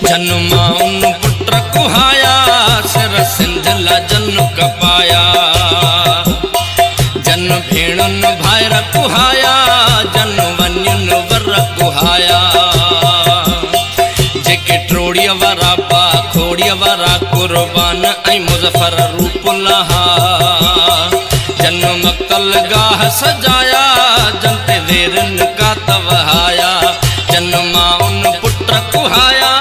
जन्माउन पुत्र कुहाया सिर सिंधला जन कपाया जन भेणन भायर कुहाया जन वन्यन वर कुहाया जेके ट्रोड़िया वरा पा खोड़िया वरा कुर्बान ऐं मुजफ्फर रूप लहा जन मक्तल गाह सजाया जनते वेरन का तवहाया जन्माउन पुत्र कुहाया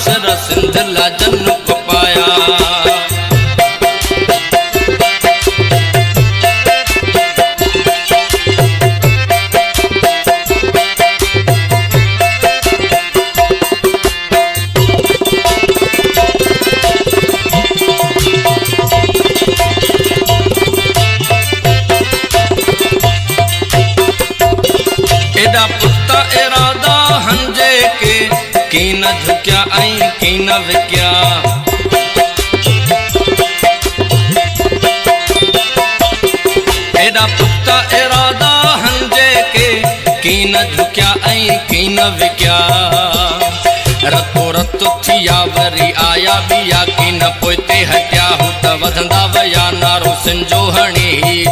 सिर सिंधला जन कपाया एडा पुख्ता इरादा हंजे के की न झुकिया ऐं की न विकिया एडा पुख्ता इरादा हंजे के की न झुकिया ऐं की न विकिया रतो रतो थिया वरी आया बिया की न पोइते हटिया हूं त वधंदा वया नारो सिंजो हणी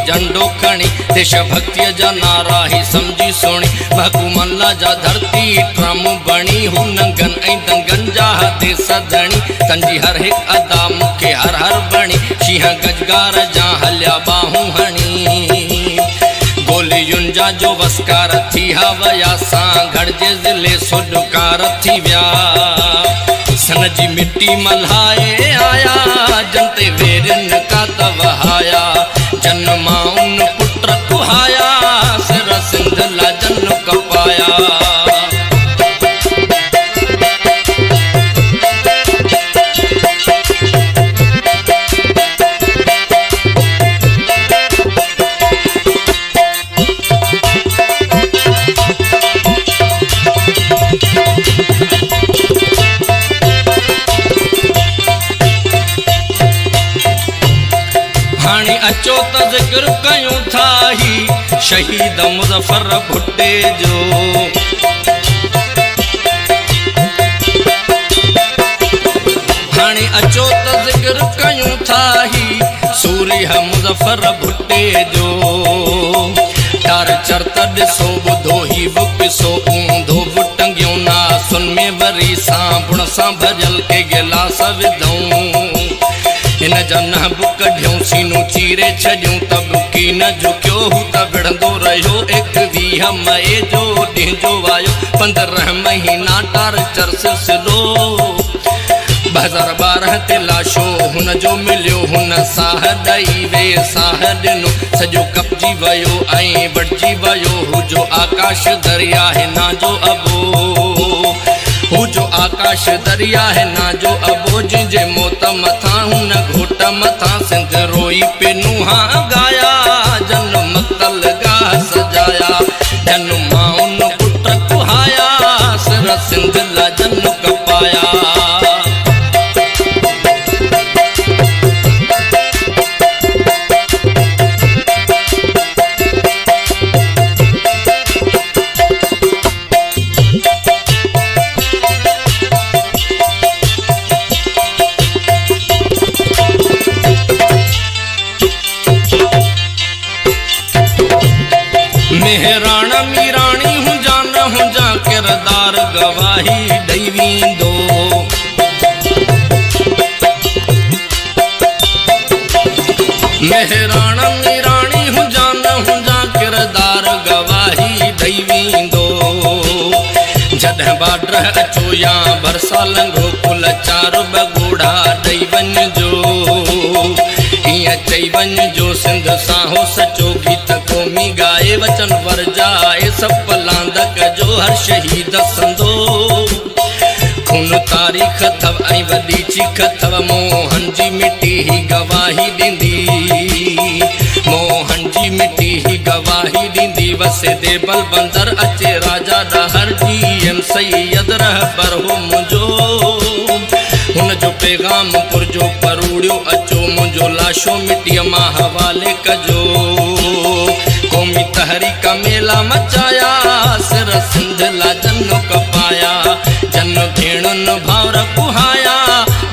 झंडो खणी देश भक्तिय जा नारा ही समझी सोणी भगुमल्ला जा धरती ट्रम बणी हूं नंगन ऐं दंगन जा हथे सदणी तंजी हर हिक अदा मुखे हर हर बणी शींह गजगार जा हलिया बाहूं हणी गोलियुन जा जो वस्कार थी हवया सां घड़जे ज़िले सुडकार थी व्या सन जी मिट्टी मल्हाए आया जनते वेरन का तवहाया जन्माउन पुत्र कुहाया सिर सिंधला जन कपाया हाणे अचो त ज़िक्र कयूं था ही शहीद मुज़फ्फर भुट्टे जो हाणे अचो त ज़िक्र कयूं था ही सूर्य मुज़फ्फर भुट्टे जो तार चरत ॾिसो ॿुधो ही बि पिसो ऊंधो बि टंगियो ना सुन में वरी सां सां भरियल के गिलास विधऊं इन जन बुक ढियूं सीनू चीरे छॾियूं त बुकी न झुकियो हू त विढ़ंदो रहियो 21 मई जो ॾींहुं जो आयो 15 महीना टार्चर सिलसिलो 2012 ते लाशो हुन जो मिलियो हुन साह ॾई वे साह ॾिनो सॼो कपजी वियो ऐं बटिजी वियो हू जो आकाश दरिया हिना जो अबो हू जो आकाश दरिया है ना जो अबो जिंजे मौत मथा हुन घोट मथा सिंध रोई पे नुहा गाया जन मक्तल गाह सजाया जन माउन पुत्र कुहाया सिर सिंधला जन कपाया मेहराण मीराणी हुंजा न हुंजा किरदार गवाही ॾई वेंदो मेहराण मीराणी हुंजा न हुंजा किरदार गवाही ॾई वेंदो जॾहिं बाड्र अचो या बरसा लंघो कुल 4 बगोड़ा ॾई वञिजो हीअं चई वञिजो सिंध सां हो सचो गीत क़ौमी गाए वचन वरजाए सभ लांदक जो हर शहीद संदो खून तारीख़ अथव ऐं वॾी चीख अथव मोहन जी मिट्टी ही गवाही ॾींदी मोहन जी मिट्टी ही गवाही ॾींदी वसे देबल बंदर अचे राजा ॾहर जी एम सैयद रहबर हो मुंहिंजो हुन जो पैगाम पुरजो परूड़ियो अचो मुंहिंजो नाशो मिटिया माँ हवाले कजो। कौमी तहरी का मेला मचाया सिर सिंध ला जन्नो कपाया। जन भेणुन भावर कुहाया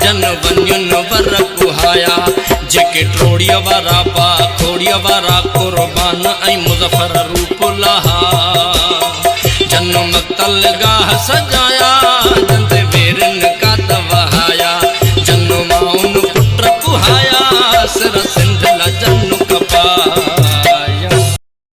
जन वन्युन वर कुहाया। जेके ट्रोड़िया वारा पा खोड़िया वारा कुर्बान ऐं मुज़फ़र रूप लहा। जन मक्तल गाह सजा